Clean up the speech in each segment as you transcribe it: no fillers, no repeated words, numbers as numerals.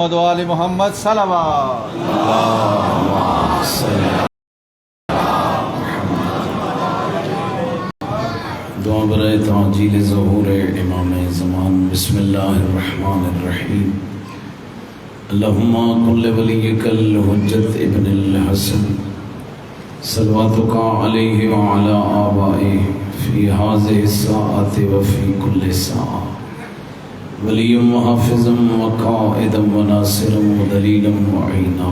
وآل محمد صلوات دعا برائے تعجیل ظہور امام زمان۔ بسم اللہ الرحمن الرحیم۔ اللہم کل ولیک الحجت ابن الحسن صلواتک علیہ وعلی آبائہ فی هذه الساعة وفی کل ساعة، ولی وحافظ وقائد وناصر ودلیل وعینا،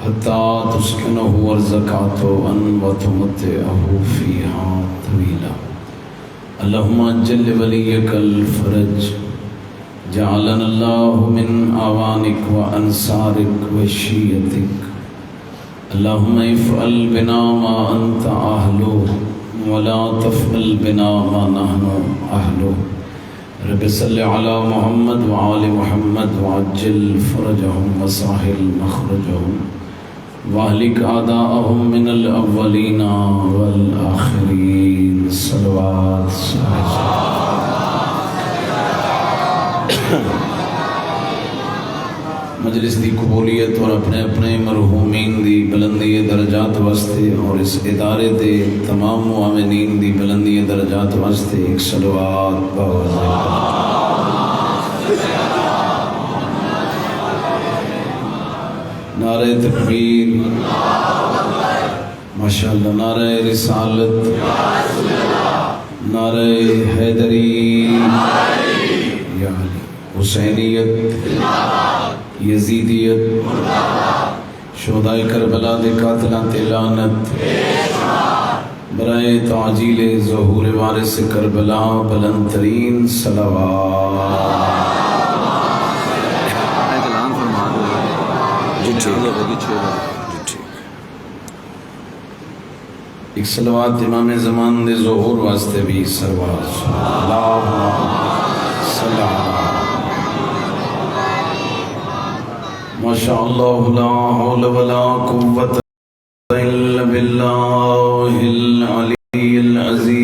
حتی تسکنہ ارزقات وتمتعہ فیہا طویلا۔ اللہم اجل ولیک الفرج، جعلنا اللہ من آوانک وانصارک وشیعتک۔ اللہم افعل بنا ما انت اہلو ولا تفعل بنا ما نحن اہلو۔ رب صلی علی محمد وآل محمد وعجل فرجهم وساحل مخرجهم واہلک اعداءهم من الاولین والآخرین۔ صلوات مجلس دی قبولیت اور اپنے اپنے مرحومین دی بلندی درجات واسطے اور اس ادارے دے تمام معاونین دی بلندی درجات واسطے ایک صلوات باوازِ نعرہ تکبیر، ماشاءاللہ، نعرہ رسالت، نعرہ حیدری، یا علی، حسینیت، یزیدیت، شہدائے کربلا دے قاتلان تے لعنت، برائے تعجیل ظہور وارث کربلا بلند ترین صلوات۔ ایک صلوات امام زمان دے ظہور واسطے بھی سروات اللہم صلی اللہ۔ ماشاءاللہ لا حول ولا قوة الا باللہ العلی العظیم۔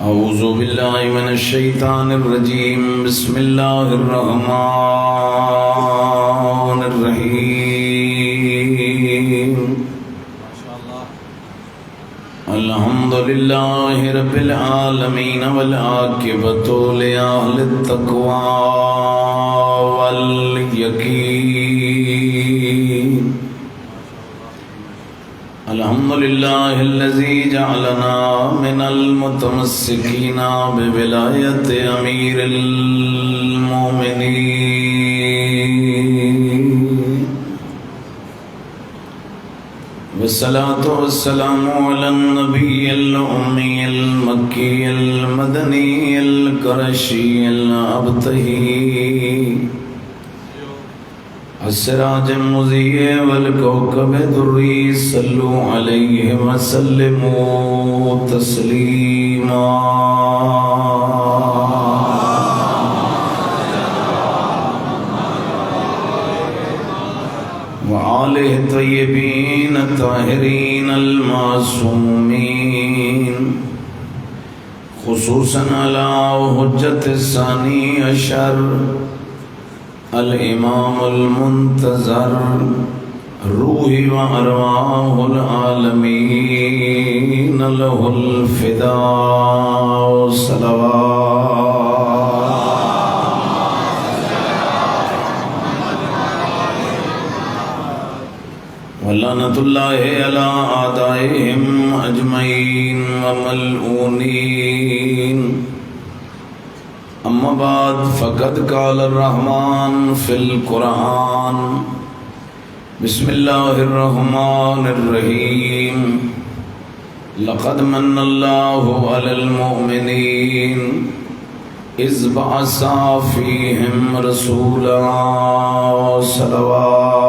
اعوذ باللہ من الشیطان الرجیم، بسم اللہ الرحمن الرحیم۔ الحمدللہ رب العالمین والعاقبۃ لأہل التقوی والیقین۔ الحمدللہ الذی جعلنا من المتمسکین بولایت امیر المومنین، والصلاة والسلام علی النبی الأمی المکی المدنی القرشی الابتہی، السراج المضیء والکوكب الدری، صلو علیہ وسلموا تسلیما۔ وآلہ الطیبین الطاہرین المعصومین، خصوصاً علی حجت الثانی عشر الامام المنتظر، روح و ارواح العالمین لہ الفداء۔ صلوات ولعنۃ اللہ علی اعدائہم اجمعین وملعونین۔ اما بعد فقد قال الرحمن فی القرآن، بسم اللہ الرحمن الرحیم۔ لقد من اللہ علی المؤمنین اذ بعث فیہم رسولا۔ صلوات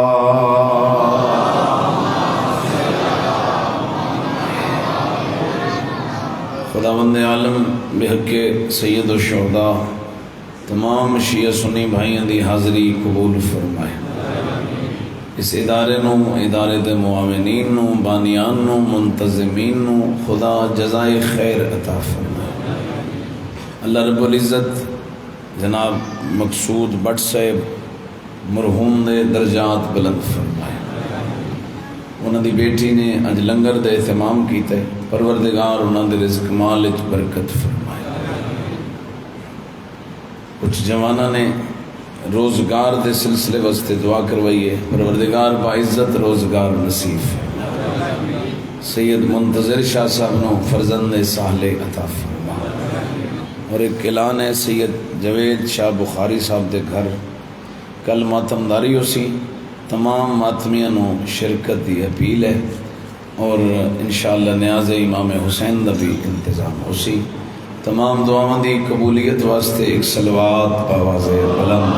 خداوند عالم بحق سید الشہداء تمام شیعہ سنی بھائیوں دی حاضری قبول فرمائے۔ اس ادارے نو، ادارے دے معاونین نو، بانیان نو، منتظمین نو خدا جزائے خیر عطا فرمائے۔ اللہ رب العزت جناب مقصود بٹ صاحب مرحوم دے درجات بلند فرمائے. انہوں دی بیٹی نے اج لنگر دے اہتمام کیتا ہے. پروردگار انہوں دے رزق مال وچ برکت فرمائے. کچھ جوانہ نے روزگار دے سلسلے واسطے دعا کروائی ہے. پروردگار باعزت روزگار نصیب فرمائے. سید منتظر شاہ صاحب نو فرزند صالح عطا فرمائے. اور ایک اعلان ہے سید جوید شاہ بخاری صاحب دے گھر کل ماتمداری ہو سی. تمام ماتمیاں نو شرکت دی اپیل ہے اور انشاءاللہ نیاز امام حسین دا بھی انتظام ہو سی. تمام دعاواں دی قبولیت واسطے ایک صلوات آواز بلند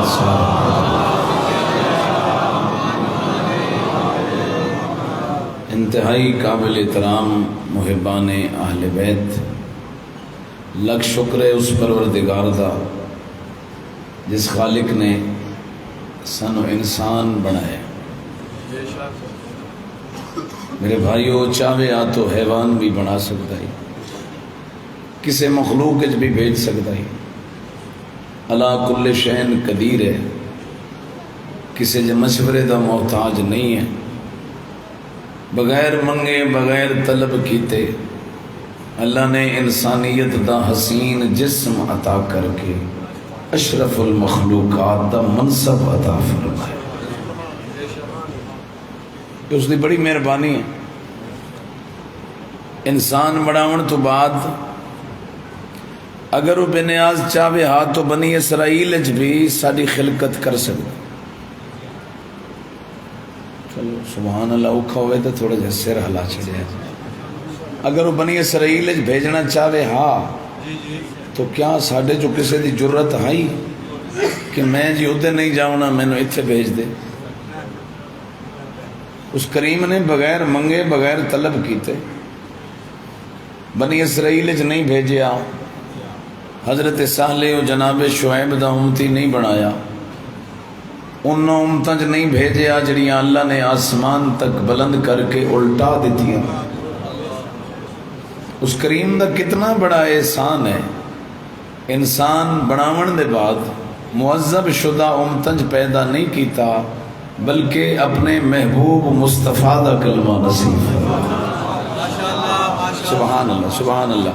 انتہائی قابل احترام محبان اہل بیت. لکھ شکر ہے اس پروردگار دا جس خالق نے سانو انسان بنایا. میرے بھائیو چاہے آ تو حیوان بھی بنا سکتا ہے, کسے مخلوق بھی بھیج سکتا ہے. اللہ کل شین قدیر ہے, کسے جو مشورے دا محتاج نہیں ہے. بغیر منگے بغیر طلب کیتے اللہ نے انسانیت دا حسین جسم عطا کر کے اشرف المخلوقات دا منصب عطا فرمایا. اس دی بڑی مہربانی ہے. انسان بناون تو بعد اگر وہ بے نیاز چاہے ہاں تو بنی اسرائیل بھی ساری خلقت کر سکتا. چلو سبحان اللہ اوکھا ہوئے تو تھوڑا جا سر ہلا چھڑیا. اگر وہ بنی اسرائیل بھیجنا چاہے ہاں تو کیا ساڈے جو کسی دی جرت آئی کہ میں جی ادھر نہیں جاؤں میں نے اتنے بھیج دے. اس کریم نے بغیر منگے بغیر طلب کیتے بنی اسرائیل نہیں بھیجیا. حضرت صالح و جناب شعیب دا امتی نہیں بنایا. ان امتاں نہیں بھیجیا جڑیاں اللہ نے آسمان تک بلند کر کے الٹا دیتیاں. اس کریم دا کتنا بڑا احسان ہے. انسان بناون دے بعد معذب شدہ امتنج پیدا نہیں کیتا بلکہ اپنے محبوب مصطفیٰ دا کلمہ نصیب. سبحان اللہ سبحان اللہ.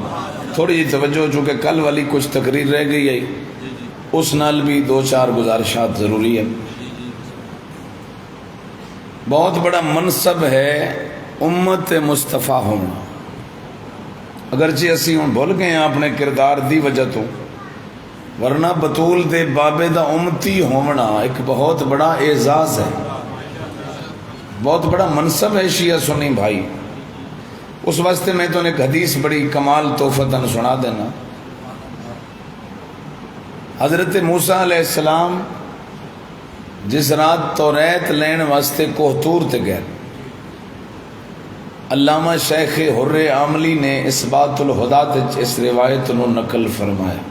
تھوڑی جی توجہ چونکہ کل والی کچھ تقریر رہ گئی ہے, اس نال بھی دو چار گزارشات ضروری ہے. بہت بڑا منصب ہے امت مصطفیٰ ہونا. اگرچہ اسی ہوں بھول گئے ہیں اپنے کردار دی وجہ تو, ورنہ بطول دے بابے دا امتی ہونا ایک بہت بڑا اعزاز ہے, بہت بڑا منصب ہے شیعہ سنی بھائی. اس واسطے میں تو ایک حدیث بڑی کمال توفتاً سنا دینا. حضرت موسیٰ علیہ السلام جس رات توریت لین واسطے کوہتور تے گئے, علامہ شیخ حر عاملی نے اثبات الہدات اس روایت نو نقل فرمایا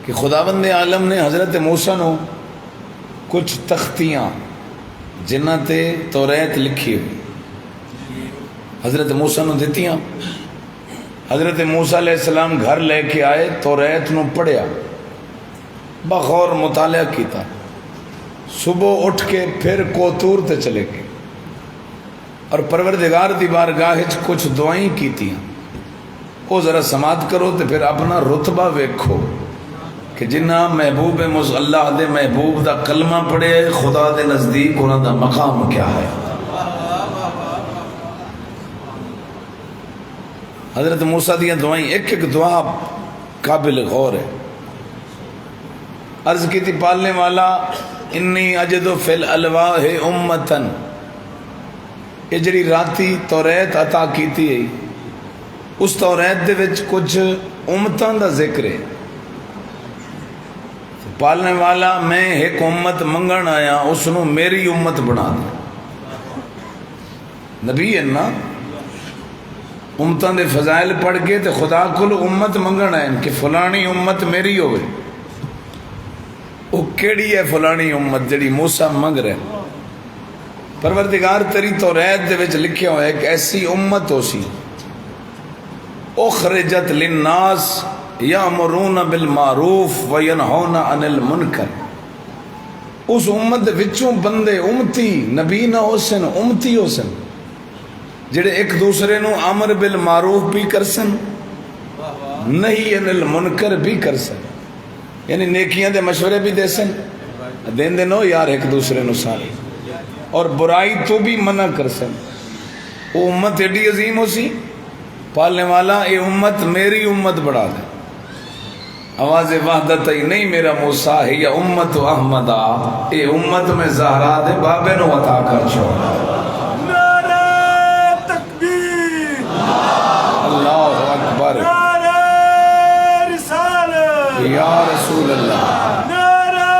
کہ خداوند عالم نے حضرت موسیٰ نو کچھ تختیاں جنہ تے توریت لکھی ہوئی حضرت موسیٰ نو دیتیاں. حضرت موسیٰ علیہ السلام گھر لے کے آئے, توریت نو پڑھیا, بغور مطالعہ کیتا, صبح اٹھ کے پھر کوتور تے چلے گئے اور پروردگار دی بارگاہ کچھ دعائیں کیتیاں. وہ ذرا سماعت کرو تو پھر اپنا رتبہ ویکھو کہ جنہ محبوب اللہ دے محبوب دا کلمہ پڑھے خدا دے نزدیک انہاں دا مقام کیا ہے. حضرت موسیٰ دیاں دعائیں ایک ایک دعا قابل غور ہے. عرض کی تھی پالنے والا انی اجد فی الالواح امتن, یہ جڑی راتی توریت عطا کیتی ہے اس توریت دے وچ کچھ امتاں دا ذکر ہے. پالنے والا میں ایک امت منگن آیا, اس نو میری امت بنا دے. نبی ہے نا, امتاں دے فضائل پڑھ کے تے خدا کل امت منگن آئے کہ فلانی امت میری ہوئے. وہ کیڑی ہے فلانی امت جڑی موسیٰ منگ رہے؟ پروردگار تیری توریت دے وچ لکھیا ہوا ہے کہ ایسی امت ہو سی اخرجت للناس یامرون بالمعروف وینہون عن المنکر. اس امت وچوں بندے امتی نبی نہ ہو سن، امتی ہو سن، جڑے ایک دوسرے نو امر بالمعروف بھی کر سن، نہی عن المنکر بھی کر سن. یعنی نیکیاں دے مشورے بھی دے سن، دین دے نو یار ایک دوسرے نو سارے، اور برائی تو بھی منع کر سن. وہ امت ایڈی عظیم ہو سی، پالنے والا اے امت میری امت بڑھا دے. آواز وحدت ہی نہیں میرا موسیٰ ہے یا امت احمدہ، اے امت میں زہرا دے بابے نو عطا کر چھو. نعرہ تکبیر، اللہ اکبر، نعرہ رسالت، یا رسول اللہ. نعرہ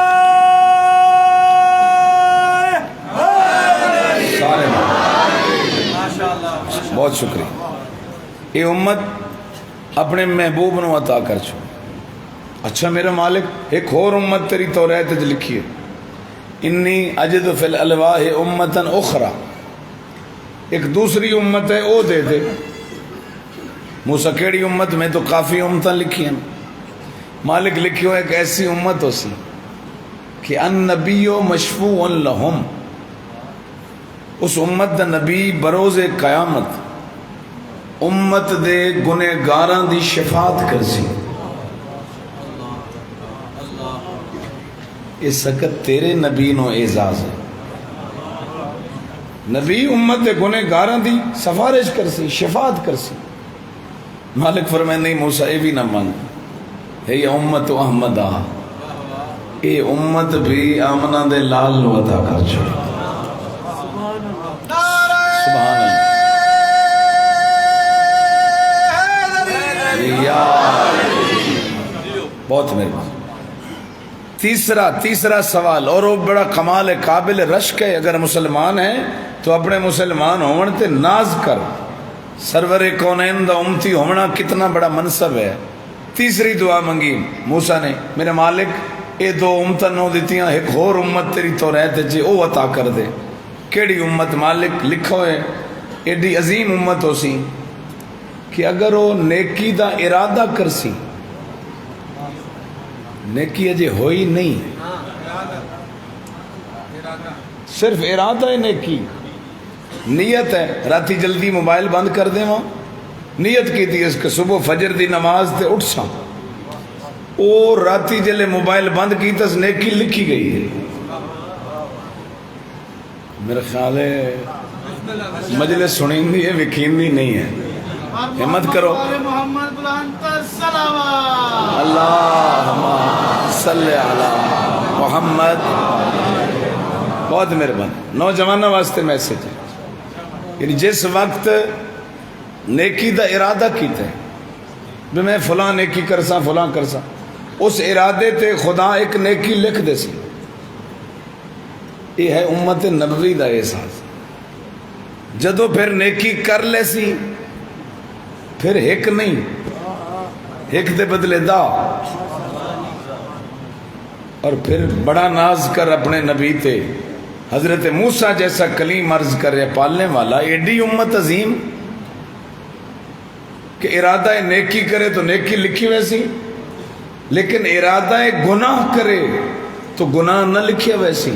حیدری. سارے بہت شکریہ. یہ امت اپنے محبوب نو عطا کر چھو. اچھا میرا مالک ایک اور امت تیری توریت وچ لکھی ہے، انی اجد فی الالواح امتا اخرى، ایک دوسری امت ہے او دے دے. موسیٰ کیڑی امت میں تو کافی امتاں لکھی ہیں. مالک لکھیو ایک ایسی امت ہو سی کہ النبی مشفوع لہم، اس امت دا نبی بروز قیامت امت دے گنہگاراں دی شفاعت کرسی. یہ سکت تیرے نبی نو اعزاز ہے. نبی امت دے گنہگاراں دی سفارش کرسی، شفاعت کرسی. مالک فرمائے نہیں موسیٰ اے بھی نہ مانگ، اے امت احمدہ، اے امت بھی آمنہ دے لال نو عطا کر چھوڑ. سبحان اللہ. بہت مہربان. تیسرا سوال، اور وہ بڑا کمال ہے، قابل رشک ہے. اگر مسلمان ہیں تو اپنے مسلمان ہون تے ناز کر. سرور کونین دا امتی ہونا کتنا بڑا منصب ہے. تیسری دعا منگی موسیٰ نے، میرے مالک اے دو امتاں نو دیتیاں، ایک اور امت تیری تو رہتے جے او عطا کر دے. کیڑی امت؟ مالک لکھو ہے ایڈی عظیم امت ہو سی کہ اگر وہ نیکی دا ارادہ کرسی، نیکی اجے ہوئی نہیں، صرف ارادہ ہے نیکی، نیت ہے. راتی جلدی موبائل بند کر دے وہاں، نیت کی تھی اس کے صبح فجر دی نماز تے اٹھ سا، اور راتی جلے موبائل بند کی تس نیکی لکھی گئی ہے. میرا خیال ہے مجلس سنیں دی ہے، وکین دی نہیں ہے. ہمت کرو. محمد بلند صلوات. اللہم صلی علی محمد. بہت مہربان. نوجوانوں واسطے میسج ہے، یعنی جس وقت نیکی دا ارادہ کیتا ہے بھی میں فلاں نیکی کرسا فلاں کرسا، اس ارادے تے خدا ایک نیکی لکھ دے سی. یہ ہے امت نبوی دا احساس. جدو پھر نیکی کر لے سی، پھر ایک نہیں، ایک دے بدلے دا، اور پھر بڑا ناز کر اپنے نبی تے. حضرت موسیٰ جیسا کلیم عرض کرے پالنے والا، ایڈی امت عظیم کہ ارادہ نیکی کرے تو نیکی لکھی ویسی، لیکن ارادہ گناہ کرے تو گناہ نہ لکھے ویسی.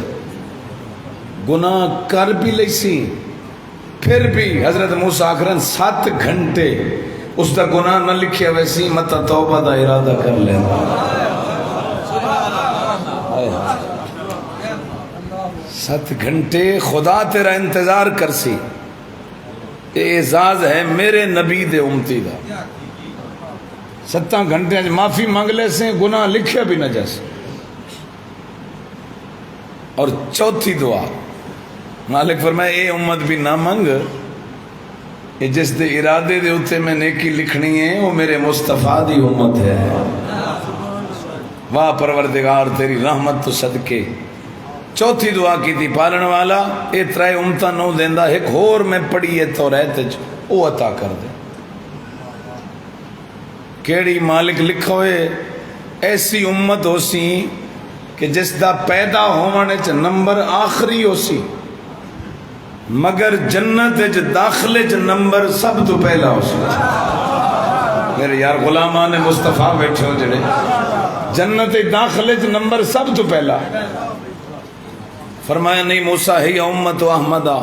گناہ کر بھی لیسی، پھر بھی حضرت موسیٰ آخرن 7 گھنٹے اس دا گناہ نہ لکھے ویسی، متا توبہ دا ارادہ کر لینا. 7 گھنٹے خدا تیرا انتظار کرسی. یہ اعزاز ہے میرے نبی دے امتی دا. 7 گھنٹے معافی مانگ لے سے گناہ لکھے بھی نہ جیسے. اور چوتھی دعا مالک فرمائے اے امت بھی نہ منگ، یہ جس دے ارادے دے اتے میں نیکی لکھنی ہے وہ میرے مصطفیٰ دی امت ہے. واہ پروردگار تیری رحمت تو صدقے. چوتھی دعا کی تھی پالن والا اے 3 امتاں نو دیندا، ایک اور میں پڑھی ہے تو رہتے او عطا کر دے. کیڑی مالک لکھو ہے ایسی امت ہو سی کہ جس دا پیدا ہونے چ نمبر آخری ہو سی، مگر جنت چ داخلے چ نمبر سب تو پہلا ہو سی. میرے یار غلامان مصطفیٰ بیٹھے ہو جڑے جنت داخلے چ نمبر سب تو پہلا فرمایا نہیں موسیٰ ہے امت و احمدہ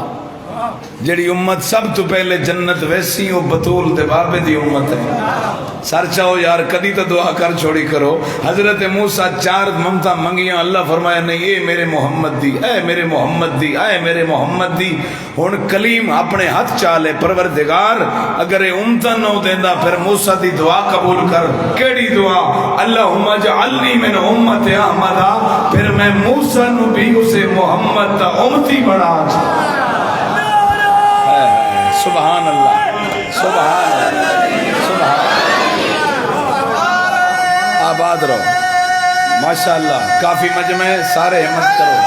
جڑی امت سب تو پہلے جنت ویسی وہ بطول دے بابے دی امت ہے سر چاہو یار کدی تو دعا کر چھوڑی کرو حضرت موسیٰ 4 ممتا منگیاں اللہ فرمایا نہیں اے میرے محمد دی اے میرے محمد دی اے میرے محمد دی ہن کلیم اپنے ہاتھ چالے پروردگار اگر اے امتا نہ دیندا پھر موسیٰ دی دعا قبول کر کیڑی دعا اللہم اجعلنی من امت احمدہ پھر میں موسیٰ نو بھی اسے محمد دا امتی بنا سبحان اللہ سبحان اللہ سبحان آباد رہو ماشاءاللہ کافی مجمع سارے ہمت کرو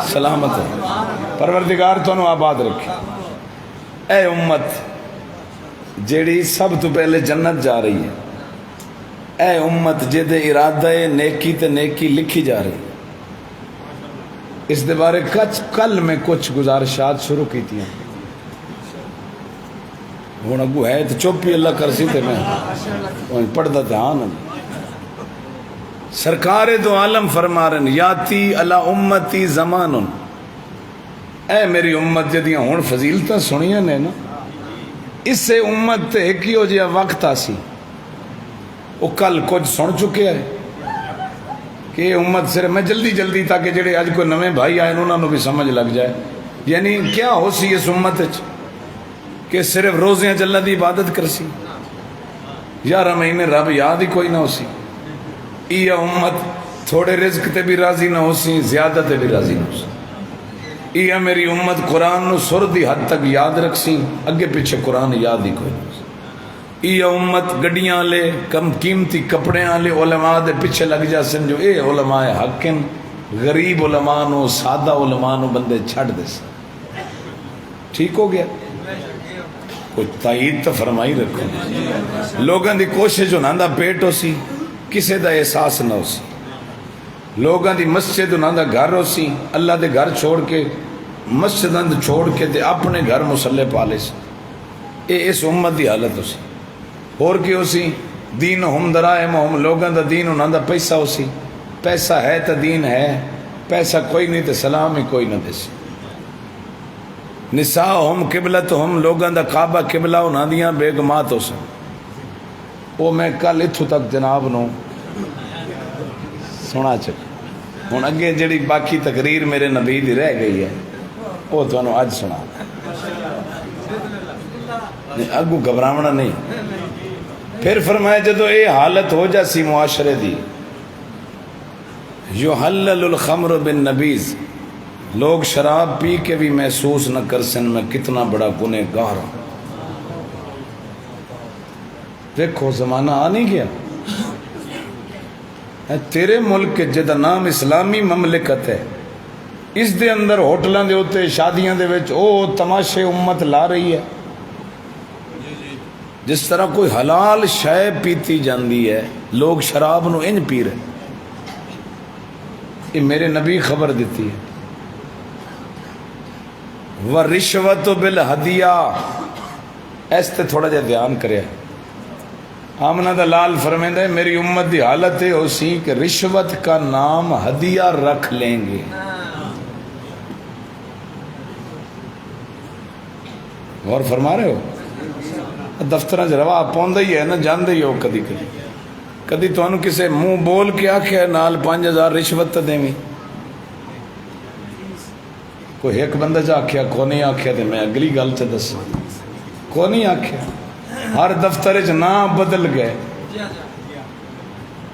سلامت ہے پروردگار تو آباد رکھے اے امت جیڑی سب تو پہلے جنت جا رہی ہے اے امت جدے ارادہ نیکی تے نیکی لکھی جا رہی ہے اس دے بارے کل میں کچھ گزارشات شروع کی تھی ہوں اگو ہے تو چپ ہی اللہ کر سی تے میں پڑھتا تھا ہاں سرکار دو عالم فرما رہن یاتی علی امتی زمان اے میری امت جدیاں ہون فضیلتاں سنیاں نے نا اس سے امت تے ایک ہی ہو جیا وقت آسی وہ کل کچھ سن چکے ہے کہ امت صرف میں جلدی تاکہ جڑے آج کوئی نویں بھائی آئے انہوں نے بھی سمجھ لگ جائے یعنی کیا ہو سی اس امت کہ صرف روزیاں چ اللہ دی عبادت کر سی 11 مہینے رب یاد ہی کوئی نہ ہو سی یہ امت تھوڑے رزق تے بھی راضی نہ ہو سی زیادہ تے بھی راضی نہ ہو سی یہ میری امت قرآن نو سر دی حد تک یاد رکھ سی اگے پیچھے قرآن یاد ہی کوئی نہ ہو سی یہ امت گڈیاں لے کم قیمتی کپڑے لے علماء دے پیچھے لگ جا سن جو اے علماء حق ہیں غریب علماء نو سادہ علماء نو بندے چھڑ دے سن ٹھیک ہو گیا کچھ تائید تو فرمائی رکھو لوگاں دی کوشش انہاں دا پیٹ ہو سی کسے دا احساس نہ ہو سی لوگاں دی مسجد انہاں دا گھر ہو سی اللہ دے گھر چھوڑ کے مسجد اند چھوڑ کے تے اپنے گھر مسلح پالے سی اے اس امت دی حالت ہو سی اور کی ہو سی دین ہم درائم ہم لوگاں دا دین انہاں دا پیسہ ہو سی پیسہ ہے تا دین ہے پیسہ کوئی نہیں تے سلام ہی کوئی نہ دے سی نساء ہم قبلت ہم لوگاں دا کعبہ قبلہ انہاں دیاں بیگمات ہو سی وہ میں کل اتھو تک جناب نو سنا چکا ہن اگے جڑی باقی تقریر میرے نبی دی رہ گئی ہے وہ تو انہوں آج سنا اگو گھبراونا نہیں پھر فرمایا جدو اے حالت ہو جا سی معاشرے دی یحلل الخمر بالنبیذ لوگ شراب پی کے بھی محسوس نہ کر سن میں کتنا بڑا گنہگار ہوں دیکھو زمانہ آ نہیں گیا تیرے ملک جدا نام اسلامی مملکت ہے اس دے اندر ہوٹلاں دے ہوتے شادیاں دے وچ او تماشے امت لا رہی ہے جس طرح کوئی حلال شے پیتی جاندی ہے لوگ شراب نو انج پی رہے یہ میرے نبی خبر دیتی ہے وَرِشْوَةُ بِالْحَدِيَةِ اس تے تھوڑا جا دھیان کرے آمنہ دلال فرمیندہ ہے میری امت دی حالت ہے اسی کہ رشوت کا نام ہدیہ رکھ لیں گے غور فرما رہے ہو دفترہ جروا پوندہ ہی ہے نا جاندہ ہی ہو کدی کدی کدی تو انہوں کسے منہ بول کے آکھے نال 5000 رشوت تا دیں گی کوئی ایک بندہ جا آکھیا کو نہیں آکھیا تے میں اگلی گل چا دس کو نہیں آکھیا ہر دفتر چ نام بدل گئے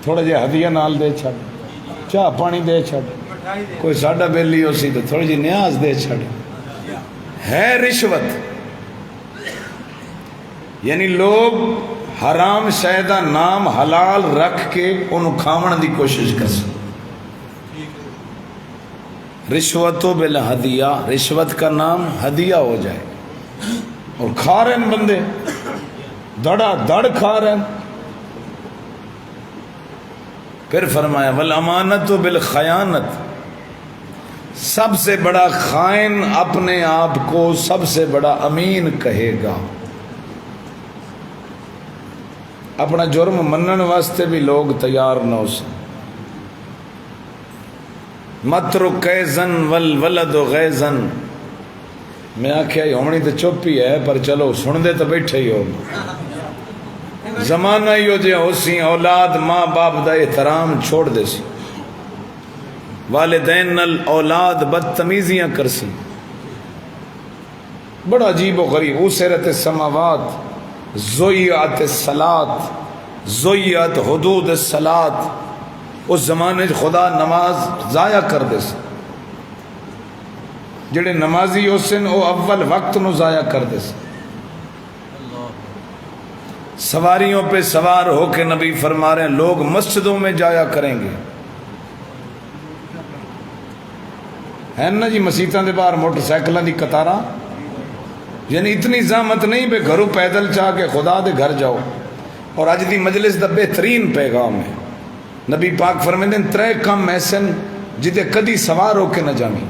تھوڑا جہا ہدیہ نال دے چھڑ چاہ پانی دے چھڑ کوئی ساڈا بیلی ہو سی تو تھوڑی جی نیاز دے چھڑ ہے رشوت یعنی لوگ حرام شہدہ نام حلال رکھ کے انہوں کھاون دی کوشش کر سکتے رشوتوں بالہدیہ رشوت کا نام ہدیہ ہو جائے اور کھا رہے ہیں بندے دڑا دڑ کھا رہے ہیں پھر فرمایا والامانت بالخیانت سب سے بڑا خائن اپنے آپ کو سب سے بڑا امین کہے گا اپنا جرم منن واسطے بھی لوگ تیار نہ ہو سن. مترک قیزن والولد غیزن. میں آخیا ہونی تو چپ ہی ہے پر چلو سن دے تو بیٹھے ہی ہو. زمانہ ہی ہو جہاں ہو سی اولاد ماں باپ دا احترام چھوڑ دے سی. والدین نال اولاد بدتمیزیاں کر سی. بڑا عجیب و غریب. اسرت السماوات ضیعت الصلاۃ ضیعت حدود الصلاۃ. اس زمانے خدا نماز ضائع کر دے سی. جڑے نمازی ہو سن وہ اول وقت نو ضائع کر دے سی. سواریوں پہ سوار ہو کے نبی فرما رہے ہیں لوگ مسجدوں میں جایا کریں گے. ہے نا جی مسیتاں دے باہر موٹر سائیکلاں دی قطاراں. یعنی اتنی زحمت نہیں بے گھروں پیدل چاہ کے خدا دے گھر جاؤ. اور اج دی مجلس دا بہترین پیغام ہے. نبی پاک فرمیندے ترے کم ایسن جدے کدی سوار ہو کے نہ جاویں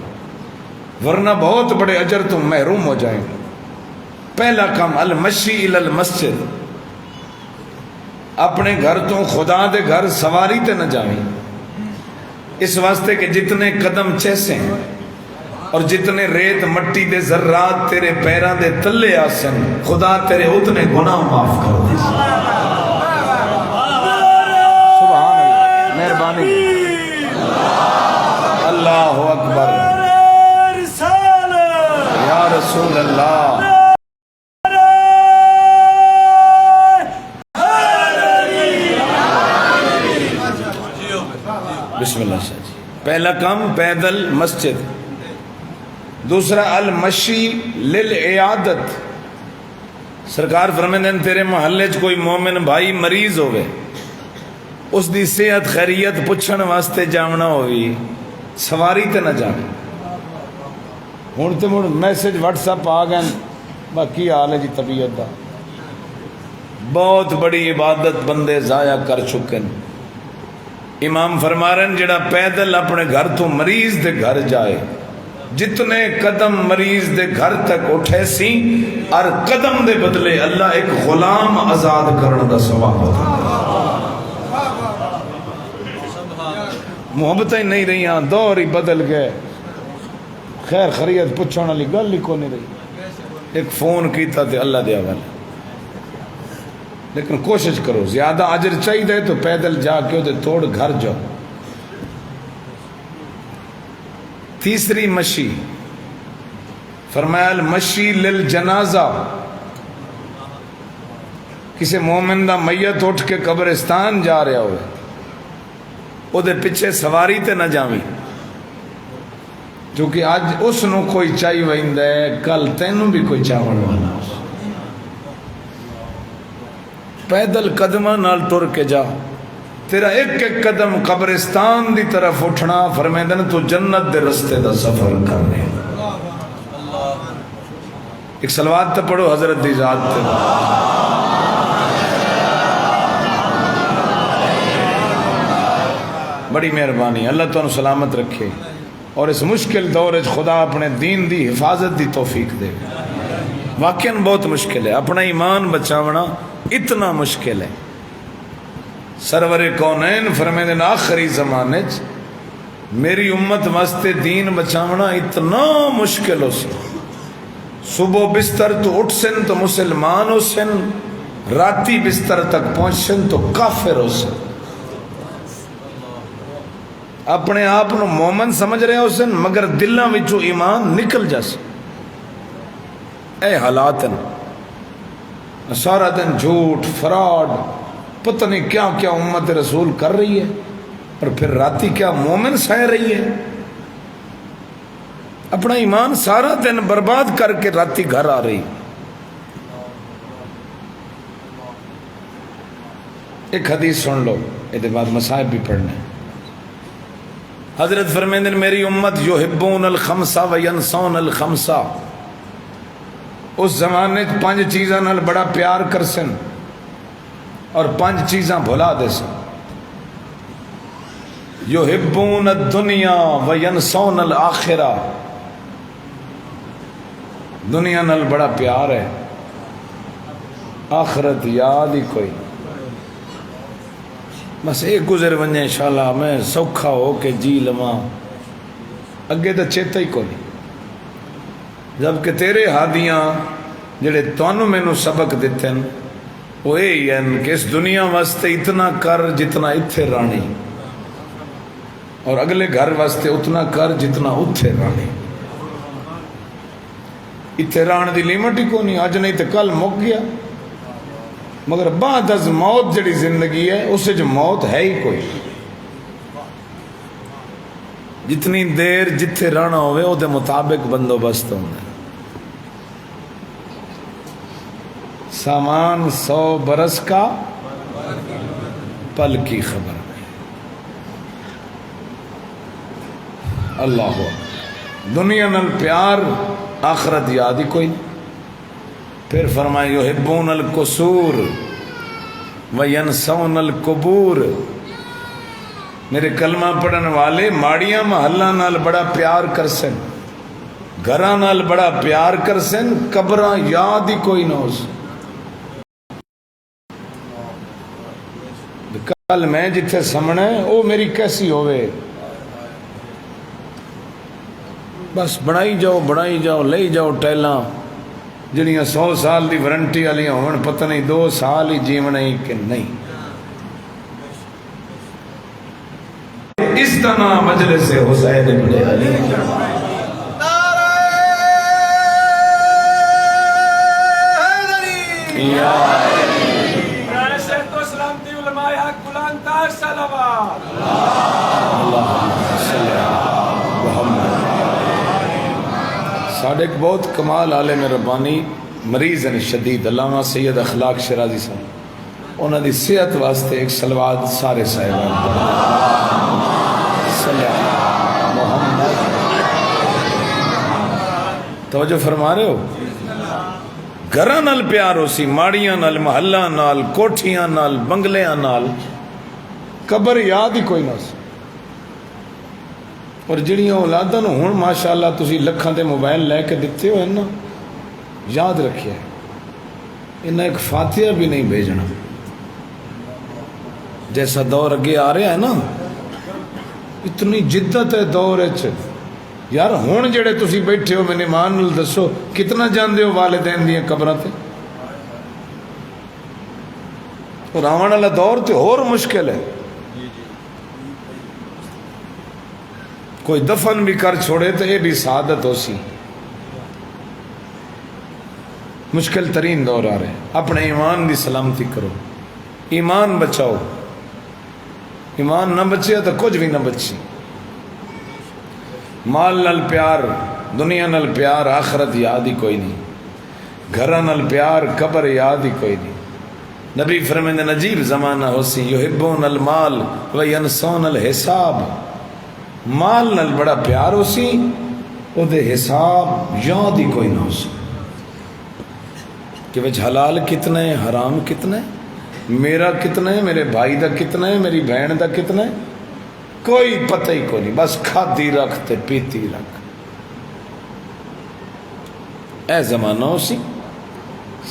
ورنہ بہت بڑے اجر تم محروم ہو جائیں. پہلا کام المشی الی المسجد. اپنے گھر تو خدا دے گھر سواری تے نہ جاویں. اس واسطے کہ جتنے قدم چیسے ہیں اور جتنے ریت مٹی دے ذرات تیرے پیراں دے تلے آسن خدا تیرے اتنے گناہ معاف کر دے. سبحان اللہ. مہربانی. اللہ اکبر. یا رسول اللہ. بسم اللہ شاہ جی. پہلا کام پیدل مسجد. دوسرا المشی للعیادت. سرکار فرماندے ہیں تیرے محلے چ کوئی مومن بھائی مریض ہوئے اس دی صحت خیریت پوچھن واسطے جاونا ہوئی سواری تے نہ جاویں. ہن تے مڑ میسج واٹس ایپ آ گئے باقی حال ہے جی طبیعت دا. بہت بڑی عبادت بندے ضائع کر چکے ہیں. امام فرما رہے ہیں جڑا پیدل اپنے گھر تو مریض دے گھر جائے جتنے قدم مریض دے گھر تک اٹھے سی اور قدم دے بدلے اللہ ایک غلام آزاد کرنے دا ثواب ہوتا. محبتیں نہیں رہی ہاں دور ہی بدل گئے. خیر خیریت پوچھنے والی گل ہی کو نہیں رہی. ایک فون کیتا تے اللہ دے حوالے. لیکن کوشش کرو زیادہ اجر چاہیے تو پیدل جا کے وہ توڑ گھر جاؤ. تیسری مشی فرمایا المشی للجنازہ. کسی مومن دا میت اٹھ کے قبرستان جا رہا ہوئے وہ دے پیچھے سواری تے نہ جاویں کیونکہ آج اس نو کوئی چاہی ویندا ہے کل تینوں بھی کوئی چاہن والا. پیدل قدمہ نال ٹر کے جا. تیرا ایک ایک قدم قبرستان دی طرف اٹھنا فرمیندے نے تو جنت دے رستے دا سفر کرنے. ایک صلوات تے پڑھو حضرت دی ذات تے. بڑی مہربانی. اللہ تعالیٰ سلامت رکھے اور اس مشکل دور وچ خدا اپنے دین دی حفاظت دی توفیق دے. واقعاً بہت مشکل ہے. اپنا ایمان بچاونا اتنا مشکل ہے. سرور کونین فرمیندے نے آخری زمانے میری امت واسطے دین بچاونا اتنا مشکل ہو سی. صبح بستر تو اٹھ سن تو مسلمان ہو سن راتی بستر تک پہنچ سن تو کافر ہو سن. اپنے آپ نو مومن سمجھ رہے ہو سن مگر دلاں وچوں ایمان نکل جا سن. اے حالات ہیں. سارا دن جھوٹ فراڈ پتہ نہیں کیا کیا امت رسول کر رہی ہے اور پھر راتی کیا مومن سہ رہی ہے. اپنا ایمان سارا دن برباد کر کے راتی گھر آ رہی. ایک حدیث سن لو یہ بعد مصائب بھی پڑھنے. حضرت فرمیندے میری امت یحبون الخمسہ وینسون الخمسہ. اس زمانے 5 چیزاں نال بڑا پیار کر سن اور 5 چیزاں بھلا دے سن. یحبون الدنیا وینسون الآخرہ. دنیا نال بڑا پیار ہے آخرت یاد ہی کوئی. بس ایک گزر ونجے انشاءاللہ میں سوکھا ہو کے جی لواں اگے تو چیتا ہی کو نہیں جبکہ تیرے ہادیاں جڑے تانوں مینوں سبق دیتے ہیں وہ یہی ہیں کہ اس دنیا واسطے اتنا کر جتنا اتھے رانی اور اگلے گھر واسطے اتنا کر جتنا اتھے رانی اتھے ران دی لیمٹ ہی کو نہیں اج نہیں تو کل مک گیا مگر بعد از موت جڑی زندگی ہے اسے جو موت ہے ہی کوئی جتنی دیر جتھے رہنا ہوئے وہ دے مطابق بندوبست ہونا ہے سامان 100 برس کا پل کی خبر نہیں اللہ دنیا نال پیار آخرت یاد ہی کوئی نہیں پھر فرمائے یحبون القصور وینسون القبور میرے کلمہ پڑھن والے ماڑیاں محلہ نال بڑا پیار کر سن گھراں نال بڑا پیار کر سن قبراں یاد ہی کوئی نہ ہو سن کل میں جتھے سمنے او میری کیسی ہوئے بس بنائی جاؤ لے جاؤ ٹیلاں جڑیاں 100 سال دی وارنٹی والیاں ہون پتہ نہیں 2 سال ہی جیونا ہی کہ نہیں اس طرح مجلس حسین ابن علی ساڑھے ایک بہت کمال عالم ربانی مریض ہیں شدید علامہ سید اخلاق شرازی صاحب انہوں نے صحت واسطے ایک سلوات سارے صاحبان صلی اللہ محمد توجہ فرما رہے ہو گھراں نال پیار ہو سی ماڑیاں نال محلہ نال کوٹھیاں نال بنگلیاں نال قبر یاد ہی کوئی نہ سی اور جڑیاں اولاداں نوں ہن ماشاءاللہ تسی لکھاں دے موبائل لے کے دتے ہو نا یاد رکھیا ہے انہیں ایک فاتحہ بھی نہیں بھیجنا جیسا دور اگے آ رہا ہے نا اتنی جدت ہے دور یار ہن جڑے تسی بیٹھے ہو میں ایمان نال دسو کتنا جاندے ہو والدین دیاں قبراں تے اور آون والا دور تے اور مشکل ہے کوئی دفن بھی کر چھوڑے تو یہ بھی سعادت ہو سی مشکل ترین دور آ رہے اپنے ایمان دی سلامتی کرو ایمان بچاؤ ایمان نہ بچے تو کچھ بھی نہ بچی مال نال پیار دنیا نال پیار آخرت یاد ہی کوئی نہیں گھر نال پیار قبر یاد ہی کوئی نہیں نبی فرمائے نجیب زمانہ ہو سی یحبون المال وینسون الحساب مال نال بڑا پیار ہو سی او دے حساب یاد ہی کوئی نہ ہو سی کہ وچ حلال کتنا ہے حرام کتنا ہے میرا کتنا ہے میرے بھائی دا کتنا ہے میری بہن دا کتنا ہے کوئی پتہ ہی کوئی نہیں بس کھادی رکھ تے پیتی رکھ اے زمانہ ہو سی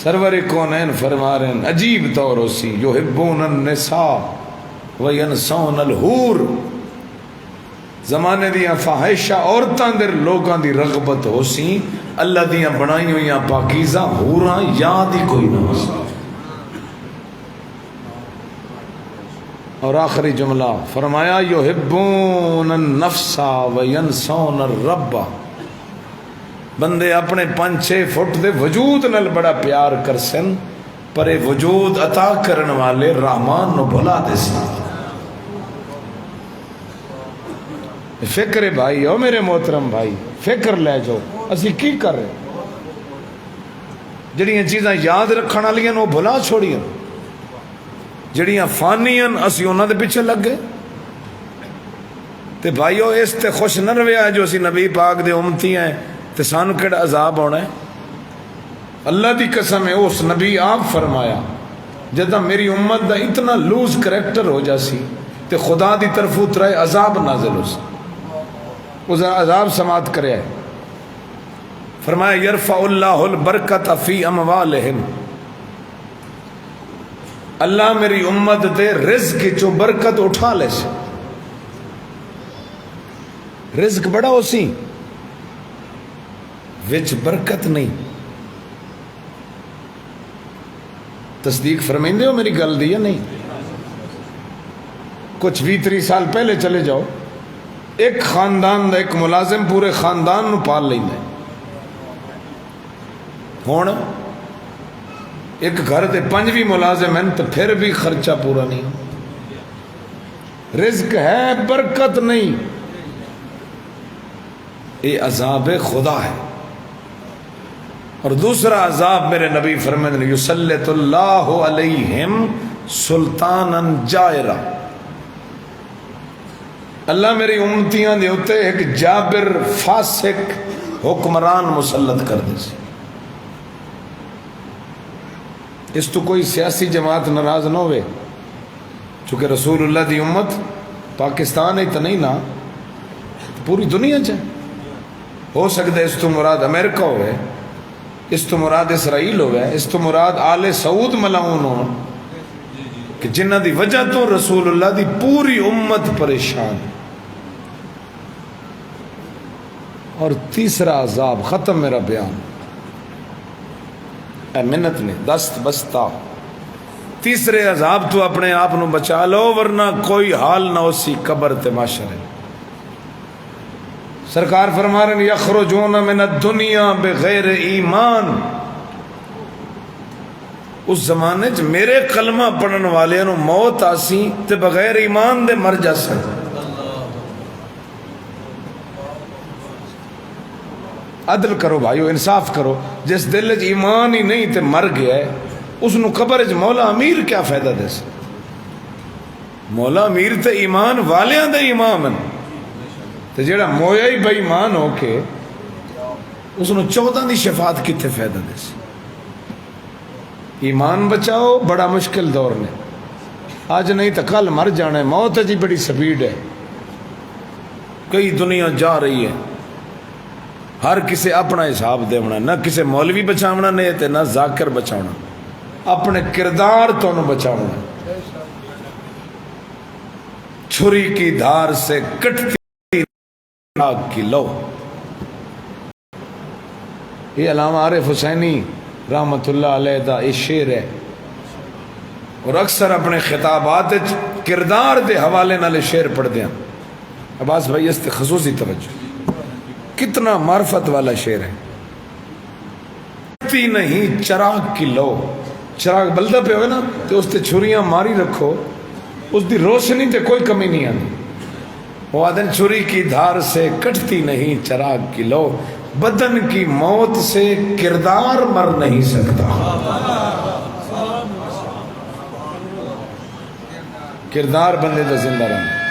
سرور کونین فرما رہے ہیں عجیب دور ہو سی یحبون النساء وینسون الحور زمانے دیاں فاحشہ عورتاں در لوگاں دی رغبت ہو سی اللہ دیاں بنائی ہوئیاں پاکیزہ حوراں یاد ہی کوئی نہ ہو سی اور آخری جملہ فرمایا یحبون النفس وینسون الرب بندے اپنے 5-6 فٹ دے وجود نال بڑا پیار کر سن پر اے وجود عطا کرن والے رحمان نو بھلا دے سن فکر ہے بھائی او میرے محترم بھائی فکر لے جاؤ اسی کی کر رہے جڑیاں چیزاں یاد رکھن والیاں وہ بھلا چھوڑیاں جڑیاں فانیاں اسی انہاں دے پیچھے لگ گئے تے بھائیو اس تے خوش نہ رویا جو اسی نبی پاک دے امتی ہیں تے سانو کیڑا عذاب ہونا ہے اللہ دی قسم ہے اس نبی آپ فرمایا جدہ میری امت دا اتنا لوز کریکٹر ہو جاسی تے خدا دی طرف اترائے عذاب نازل ہو سی اس عذاب سماعت کرے فرمایا یرفع اللہ البرکت فی اموالہم اللہ میری امت دے رزق چو برکت اٹھا لے سے. رزق بڑا ہو سی وچ برکت نہیں. تصدیق فرمائندے ہو میری گل دی یا نہیں؟ کچھ 20-30 سال پہلے چلے جاؤ، ایک خاندان دا ایک ملازم پورے خاندان نو پال لیندے. ہون ایک گھر دے 5 بھی ملازم ہیں تو پھر بھی خرچہ پورا نہیں. رزق ہے برکت نہیں. یہ عذاب خدا ہے. اور دوسرا عذاب میرے نبی فرمائے یسلط اللہ علیہم سلطانا جائرا، اللہ میری امتیاں دے ہوتے ایک جابر فاسق حکمران مسلط کر دے سی. اس تو کوئی سیاسی جماعت ناراض نہ ہوئے، چونکہ رسول اللہ دی امت پاکستان ہی تو نہیں نا، پوری دنیا چ ہو سکتا ہے. اس تو مراد امریکہ ہوئے، اس تو مراد اسرائیل ہوئے، اس تو مراد آل سعود ملاؤن ہو کہ جنہ دی وجہ تو رسول اللہ دی پوری امت پریشان. اور تیسرا عذاب، ختم میرا بیان، اے منت نے دست بستا. تیسرے عذاب تو اپنے آپ نو بچا لو ورنہ کوئی حال نہ ہو سی قبر تے معاشرے. سرکار فرما رہے ہیں یخرجون من الدنیا بغیر ایمان. اس زمانے چ میرے کلمہ پڑھن والے نو موت آسی تے بغیر ایمان دے مر جاسن. عدل کرو بھائیو، انصاف کرو. جس دل وچ ایمان ہی نہیں تے مر گیا ہے اس نو قبر وچ مولا امیر کیا فائدہ دے سی؟ مولا امیر تے ایمان والیاں دے امام ہیں، تے جیڑا مویا ہی بے ایمان ہو کے اس نو 14 دی شفاعت کتے فائدہ دے سی؟ ایمان بچاؤ بڑا مشکل دور نے. آج نہیں تو کل مر جانا ہے. موت جی بڑی سپیڈ ہے. کئی دنیا جا رہی ہے، ہر کسے اپنا حساب دیونا، نہ کسے مولوی بچاونا نے تے نہ ذاکر بچاونا، اپنے کردار تو نہ بچاونا. چھری کی دھار سے کٹتی آگ کی لو. یہ علامہ عارف حسینی رحمت اللہ علیہ دا یہ شعر ہے، اور اکثر اپنے خطابات کردار دے حوالے نالے شعر پڑھ دیا. عباس بھائی اس تے خصوصی توجہ، کتنا معرفت والا شعر ہے. کٹتی نہیں چراغ کی لو. چراغ بلدہ پہ ہوئے نا تو اس تے چھریاں ماری رکھو، اس دی روشنی تے کوئی کمی نہیں آتی. وہ آدن چھری کی دھار سے کٹتی نہیں چراغ کی لو، بدن کی موت سے کردار مر نہیں سکتا. کردار بندے دا زندہ رہنا.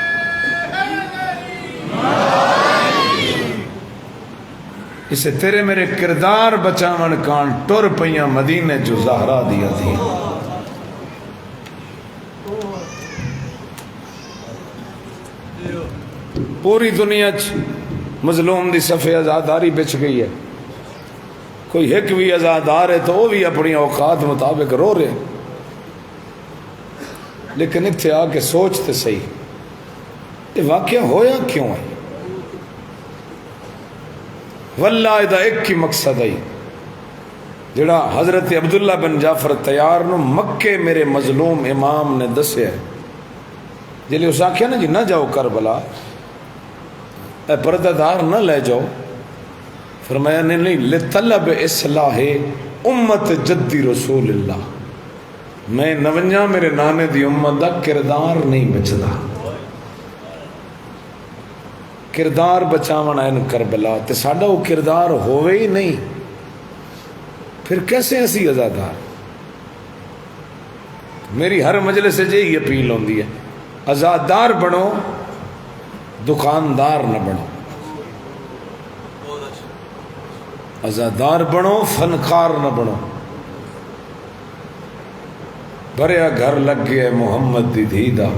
اسے تیرے میرے کردار بچاون کان ٹر پیاں مدینے جو زہرا دیا تھی. پوری دنیا مظلوم دی صفحے آزاداری بچ گئی ہے. کوئی ایک بھی آزادار ہے تو وہ بھی اپنی اوقات مطابق رو رہے، لیکن اتنے آ کے سوچتے صحیح یہ واقعہ ہویا کیوں ہے. واللہ دا ایک ہی مقصد ہے جڑا حضرت عبداللہ بن جعفر تیار نو مکے میرے مظلوم امام نے دسیا ہے. جلے اس آخیا نا جی نہ جاؤ کربلا، اے پردہ دار نہ لے جاؤ، فرمایا نہیں لطلب اصلاح امت جدی رسول اللہ، میں نونجا میرے نانے دی امت دا کردار نہیں بچدا. کردار بچاون آئے کربلا تے ساڈا وہ کردار ہوئے ہی نہیں، پھر کیسے اسی ازادار. میری ہر مجلس سے یہی اپیل ہوندی ہے، ازادار بنو، دکاندار نہ بنو. ازادار بنو، فنکار نہ بنو. بھریا گھر لگ گیا محمد دی دھی دا.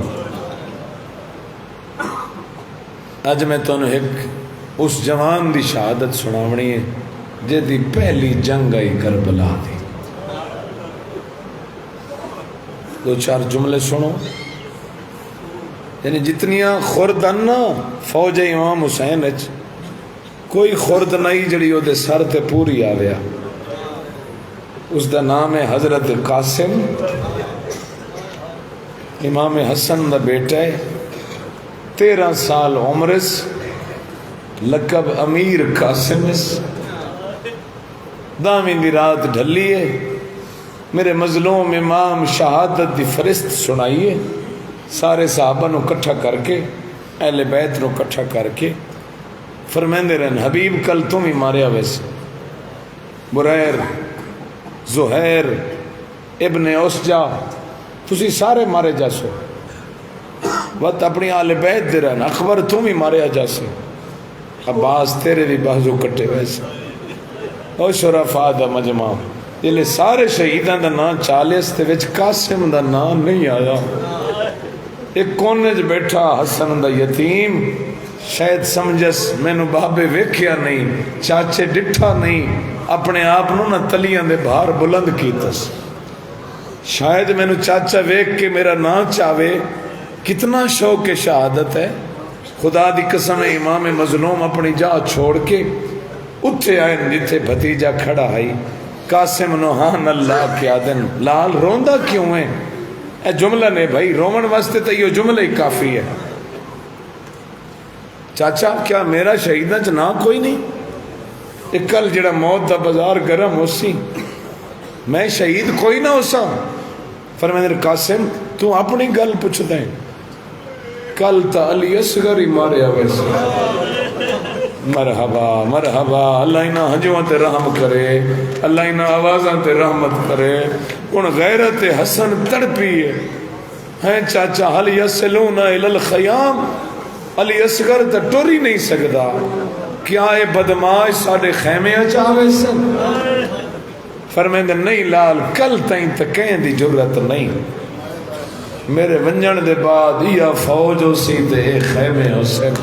اج میں تنوں ایک اس جوان دی شہادت سناونی ہے جدی پہلی جنگ آئی کربلا دی. دو چار جملے سنو. یعنی جتنیاں خوردن نا فوج امام حسین اچ کوئی خورد نہیں جڑی وہ سر تے پوری آویا. اس دا نام ہے حضرت قاسم. امام حسن دا بیٹا ہے, 13 سال عمرس, لقب امیر قاسمس. داویں دی رات ڈھلی ہے, میرے مظلوم امام شہادت دی فرست سنائیے. سارے صحابہ نو کٹھا کر کے, اہل بیت نو کٹھا کر کے فرمیندے رہن, حبیب کل تم ہی ماریا ویسے, بریر, زہیر, ابن اسجا, تسی سارے مارے جاسو. وقت اپنی اہل بیت دے رہن, اکبر تم ہی ماریا جاسے, عباس تیرے بھی بازو کٹے ویسے. او شرفاء دا مجمع جلے سارے شہیدان دا نام 40 تے وچ قاسم دا نام نہیں آیا. ایک کونے جو بیٹھا حسن دا یتیم, شاید سمجھس مینو بابے ویکھیا نہیں, چاچے ڈٹھا نہیں, اپنے آپ نو نہ تلیاں دے باہر بلند کیتس. شاید مینو چاچا ویکھ کے میرا نام چاہے. کتنا شوق شہادت ہے. خدا دی قسم ہے, امام مظلوم اپنی جا چھوڑ کے اتھے آئے جتھے بھتیجا کھڑا ہے. قاسم نوحان اللہ کیا دن, لال روندہ کیوں ہے؟ اے جملہ نے بھائی رومن واسطے تو یہ جملہ ہی کافی ہے. چاچا کیا میرا شہیدہ چ نہ کوئی نہیں؟ ایک کل جڑا موت دا بازار گرم ہو سی, میں شہید کوئی نہ ہو سا. فرمائے قاسم تو اپنی گل پوچھ دیں, کل تا علی اصغر ہی ماریا ویسے. مرحبا مرحبا, اللہ انہاں ہنجواں تے رحم کرے, اللہ انہاں آوازاں تے رحمت کرے. ان غیرت حسن تڑپی ہے چاچا. حل یسلون الی الخیام, علی اصغر تے ٹر ہی نہیں سکدا. کیا اے بدماش ساڈے خیمے چاہے سن؟ فرمیندے نہیں لال, کل تائیں تے کہیں دی جرت نہیں. میرے ونجن دے بعد یا فوج ہو سی تے خیمے ہو سن.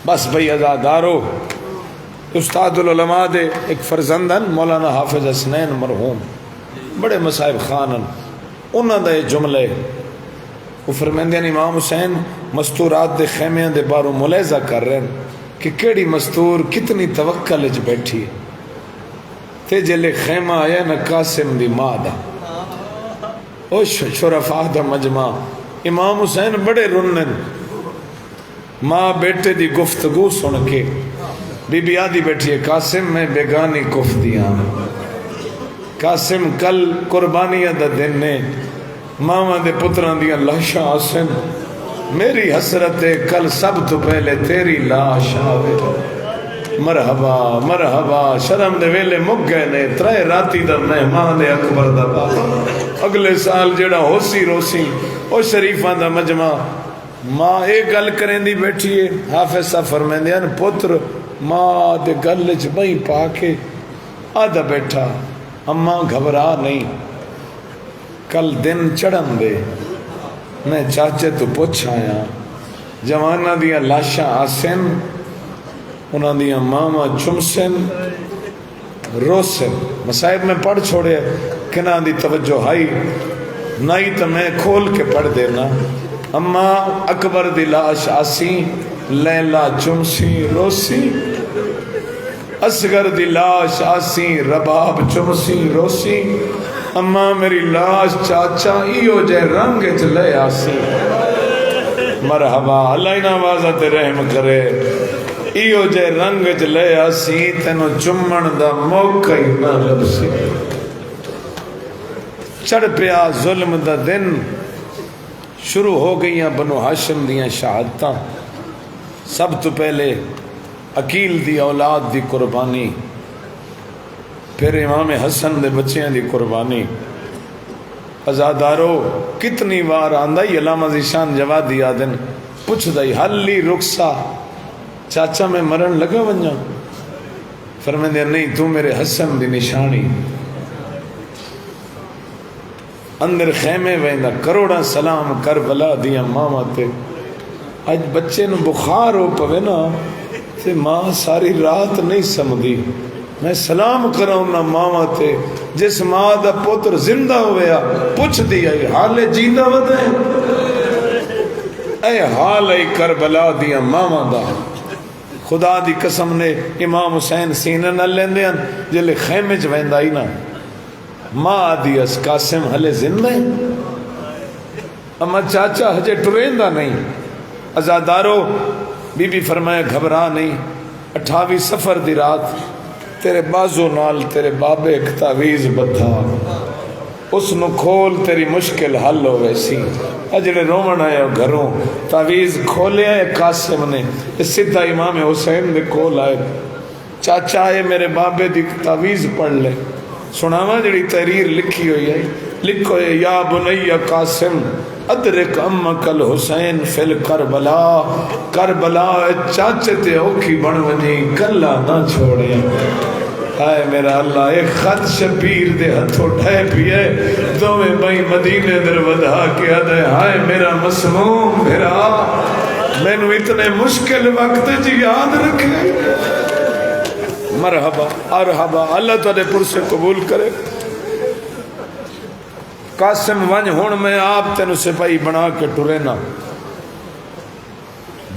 بس بھئی ازادارو, استاد العلماء دے ایک فرزندن مولانا حافظ حسنین مرحوم, بڑے مصائب خانن, انہاں دا یہ جملے وہ فرمیندے ہیں امام حسین مستورات دے خیمیاں دے باروں ملاحظہ کر رہے ہیں کہ کیڑی مستور کتنی توکل وچ بیٹھی ہے. تے جلے خیمہ آیا نا قاسم دی ماں دا, او شرفاء دا مجمع, امام حسین بڑے رنن. ماں بیٹے دی گفتگو سن کے بی بی آدھی بیٹھی ہے, قاسم میں بیگانی کف دیاں. قاسم کل قربانیاں دا دن نے, ماما دے پتران دیاں لاشاں آسن. میری حسرت کل سب تو پہلے تیری لاش آوے. مرحبا مرحبا, شرم دے ویلے مک گئے نے, 3 راتی دا مہمان اکبر دا بابا. اگلے سال جڑا ہوسی روسی او شریفاں دا مجمع. ماں ایک گل کریں دی بیٹھی ہے, حافظ صاحب فرمیندے ہیں پتر ماں دے گل چ بئی پا کے آدھا بیٹھا, اماں گھبرا نہیں, کل دن چڑھن دے, میں چاچے تو پوچھ آیا. جوانہ دیاں لاشاں آسن, انہاں دیاں ماما چمسن روسن. مصائب میں پڑھ چھوڑے کناں دی توجہ ہائی نہیں تو میں کھول کے پڑھ دینا. اماں اکبر دی لاش آسی, لیلا چمسی روسی. اصغر دی لاش آسی, رباب چمسی روسی. اماں میری لاش چاچا ایو جے رنگ چ لے آسی. مرحبا, اللہ انہاں آوازاں تے رحم کرے. ایو جے رنگ چ لے آسی, تینو چمن دا موقع ہی نہ لبسی. چڑھ پیا ظلم دا دن, شروع ہو گئیاں بنو ہاشم دیاں شہادتاں. سب تو پہلے عقیل دی اولاد دی قربانی, پھر امام حسن دے بچیاں دی قربانی. ازادارو کتنی بار آندہ ہی علامہ ذیشان جوادی آدن پوچھ دائی حلی رخصہ, چاچا میں مرن لگا ونجا. فرمائے نہیں, تو میرے حسن دی نشانی. اندر خیمے ویندہ کروڑا سلام کربلا دیا ماما تے. آج بچے نو بخار ہو پوے نا تے ماں ساری رات نہیں سمدھی. میں سلام کراؤں نا ماما تے, جس ماں دا پتر زندہ ہویا پوچھ دیا حال جیندہ ودے اے حال ای کربلا دیا ماما دا خدا دی قسم نے امام حسین سینہ نہ لیندے ہیں جلے خیمے چ ویندا ہی نا ماں آدھی اس قاسم ہلے زندہ ہے اما چاچا ہجے ٹریندا نہیں ازادارو بی بی فرمایا گھبرا نہیں 28 سفر دی رات تیرے بازو نال تیرے بابے ایک تعویز بدھا اس نو کھول تیری مشکل حل ہو ویسی اجڑے رومن آیا گھروں تعویز کھولے آئے قاسم نے سیدھا امام حسین دے کول آئے چاچا آئے میرے بابے دی تعویز پڑھ لے سناواں جڑی تحریر لکھی ہوئی ہے لکھو یا بنی قاسم ادرک امک الحسین فی الکربلا کربلا چاچے تے اوکھی بن ونجی کلا نہ چھوڑے ہائے میرا اللہ ایک خط شبیر دے ہتھوں ڈھے پیے دوویں بھائی مدینے در ودھا کے آدھے ہائے میرا مسموم میرا مینو اتنے مشکل وقت جی یاد رکھے مرحبا ارحبا اللہ تعالی پرسے قبول کرے قاسم ونج ہون میں آپ تینو سپاہی بنا کے ٹورے نا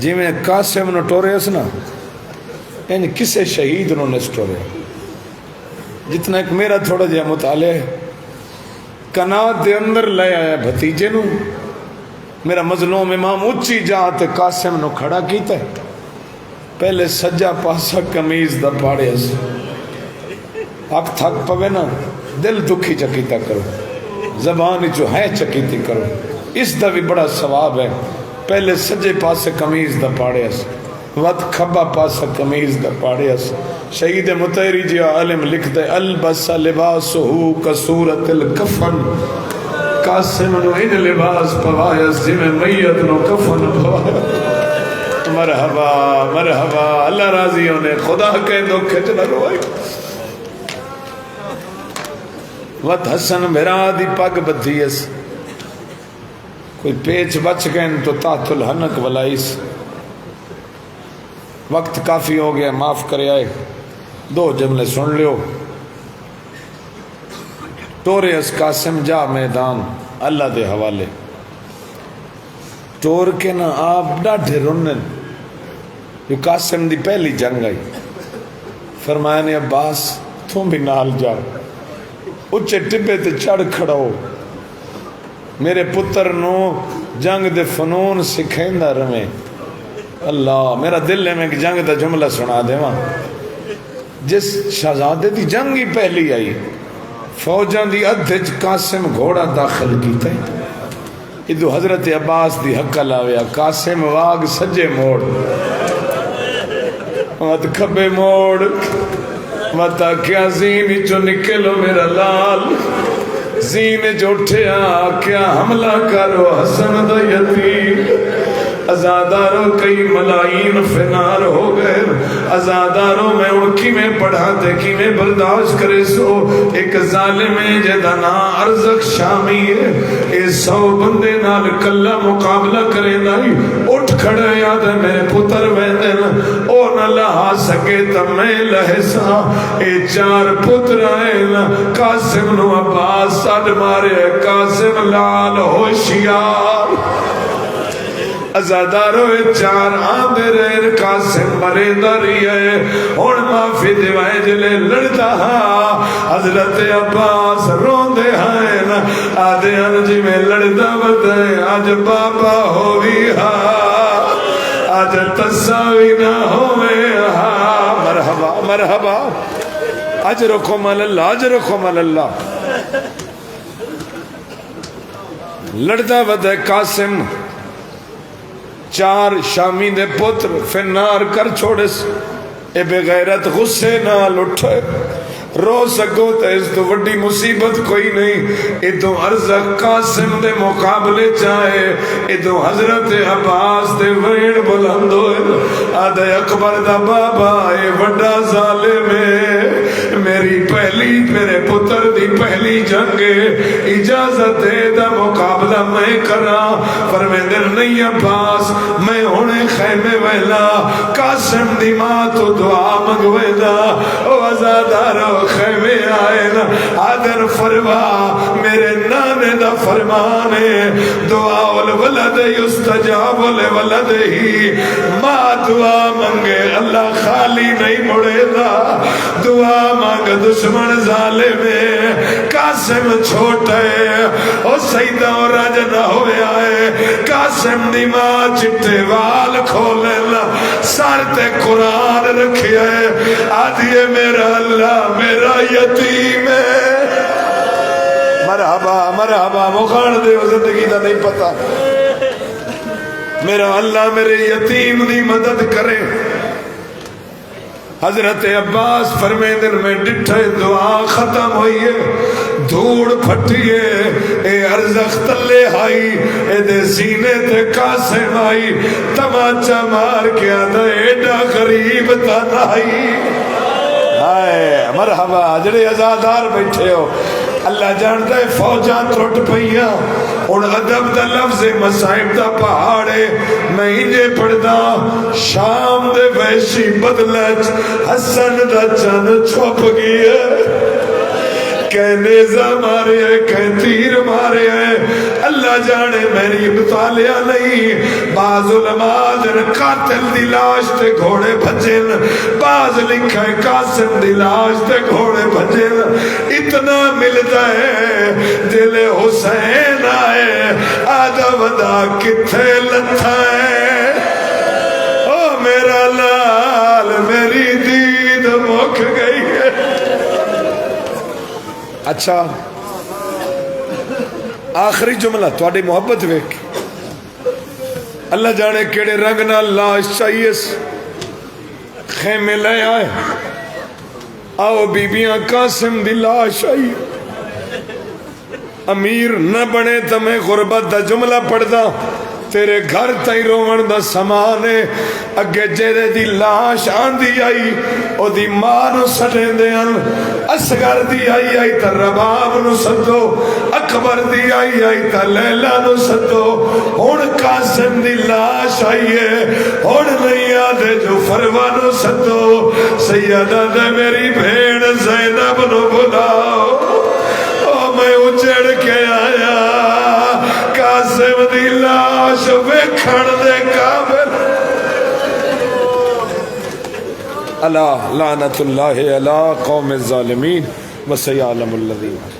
جی میں قاسم نو ٹورے اس نا ان کسے شہید نو نس ٹورے جتنا ایک میرا تھوڑا جہاں مطالعہ ہے کنات دے اندر لے آیا بھتیجے نو میرا مظلوم امام اچھی جاتے قاسم نو کھڑا کیتا ہے پہلے سجا پاسا کمیز دا پاڑے اس آپ تھک پوے نا دل دکھی چکیتا کرو زبان جو ہے چکیتی کرو اس دا بھی بڑا ثواب ہے پہلے سجے پاسے کمیز دا پاڑے اس وقت کھبا پاسا کمیز دا پاڑے اس شہید متحری جی عالم لکھ دے البس لباسہو کسورت الکفن قاسم نو ان لباس پوایا جی میں میت نو کفن پوایا مرحبا مرحبا اللہ راضی ہونے خدا کے دو کھچنا روائی وقت حسن بھرا دی پاک بدھی اس کوئی پیچ بچ گئے تو تحت الحنک ولائیس وقت کافی ہو گیا معاف کرے آئے 2 جملے سن لیو ٹورے اس قاسم جا میدان اللہ دے حوالے ٹور کے نا آپ ڈاڈھے رنن یہ قاسم دی پہلی جنگ آئی فرمایا نے عباس تم بھی نال جاؤ اچھے ٹبے تے چڑھ کھڑا ہو میرے پتر نو جنگ دے فنون سکھیندہ رہے اللہ میرا دل ہے میں ایک جنگ دا جملہ سنا دے وہاں جس شہزادے دی جنگ ہی پہلی آئی فوجان دی ادھج قاسم گھوڑا داخل کی تھے ادھو حضرت عباس دی حقہ لاویا قاسم واگ سجے موڑ مت کھبے موڑ مت کیا زین جو نکلو میرا لال زین جو اٹھیا کیا حملہ کرو حسن دا یتیم ازاداروں کئی ملائین فنار ہو گئے ازاداروں میں ان کی میں پڑھاتے کی میں برداشت کرے سو ایک ظالم جدنا ارزق شامی ہے اے 100 بندے نال کلا مقابلہ کرے نائی اٹھ کھڑے یاد ہے میرے پتر ویندن او نہ لہا سکے تب میں لہسا اے 4 پتر آئے نا قاسم نو عباس ساڑ مارے قاسم لال ہوشیار ازادارو 4 آندے رہے قاسم مرے داری ہے اور معافی دیوائے جلے لڑتا ہاں حضرت عباس رون دے ہائیں آدھے انجی میں لڑتا بتائیں آج بابا ہوئی ہاں آج تصاوی نہ ہوئے ہاں مرحبا مرحبا اجرکم اللہ اجرکم اللہ لڑتا بتائیں قاسم 4 شامی دے پتر فنار کر چھوڑس اے بے غیرت غصے نال اٹھے رو سکو تو اس تو وڈی مصیبت کوئی نہیں اے تو ارزق قاسم دے مقابلے چاہے اے تو حضرت عباس دے وین بلند ہوئے آدھے اکبر دا بابا اے وڈا ظالم ہے میری پہلی میرے پتر دی پہلی جنگ اجازت دے دا مقابلہ میں کرا فرمیندے نہیں عباس میں ہونے خیمے ویلا قاسم دی ماں تو دعا منگوے دا وزادارو خیمے آئے نا آدر فرما میرے نانے دا فرمانے دعا والولد یستجاب والولد ہی ماں دعا منگے اللہ خالی نہیں مڑے دا دعا مانگ دشمن ظالم قاسم چھوٹے او سیدہ اور راج نہ ہوئے آئے قاسم دی ماں چٹے وال کھولے لا سار تے قرآن رکھے آدھیے میرا اللہ میرا یتیم ہے مرحبا مرحبا مخان دے زندگی دا نہیں پتا میرا اللہ میرے یتیم دی مدد کرے حضرت عباس فرمیندن میں ڈٹھے دعا ختم ہوئی ہے دھوڑ پھٹیے اے ارزخ تلے آئی اے دے سینے تے قاسم آئی تماچا مار کے آدھا ایڈا غریب تنائی آئے مرحبا جڑے ازادار بیٹھے ہو اللہ جانتا ہے فوجاں ترٹ پئیاں اور ادب دا لفظ مصائب دا پہاڑے میں انجے پڑھدا شام دے ویشی بدلچ حسن دا چن چھپ گیا کہ نیزہ مارے ہیں کہ تیر مارے ہیں اللہ جانے میری مطالعہ نہیں بعض علماء دن قاتل دی لاش تے گھوڑے بھجن بعض لکھا ہے قاسم دی لاش تے گھوڑے بھجن اتنا ملتا ہے دل حسین آئے آدھا ودا کتھے لتھا ہے او میرا لال میری دید مک گئی ہے اچھا آخری جملہ تھوڑی محبت ویک اللہ جانے کیڑے رنگ نہ لاش چاہیے خیمے لے آئے آؤ بیبیاں قاسم دی لاش آئی امیر نہ بنے تمہیں غربت دا جملہ پڑھ دا تیرے گھر تائی رومن دا سمانے اگے جیرے دی لاش آندھی آئی او دی ماں نو سٹیں دے ان اسگر دی آئی آئی تا رباب نو سدو اکبر دی آئی آئی تا لیلہ نو سدو ہون قاسم دی لاش آئی ہے ہون نہیں آدھے جو فروا نو سدو سیدہ دے میری بھین زینب نو بلاؤ او میں اچڑ کے آیا قاسم دی لاش ویکھن دے قابل اللہ لعنت اللہ علی قوم الظالمین وسیعلم الذین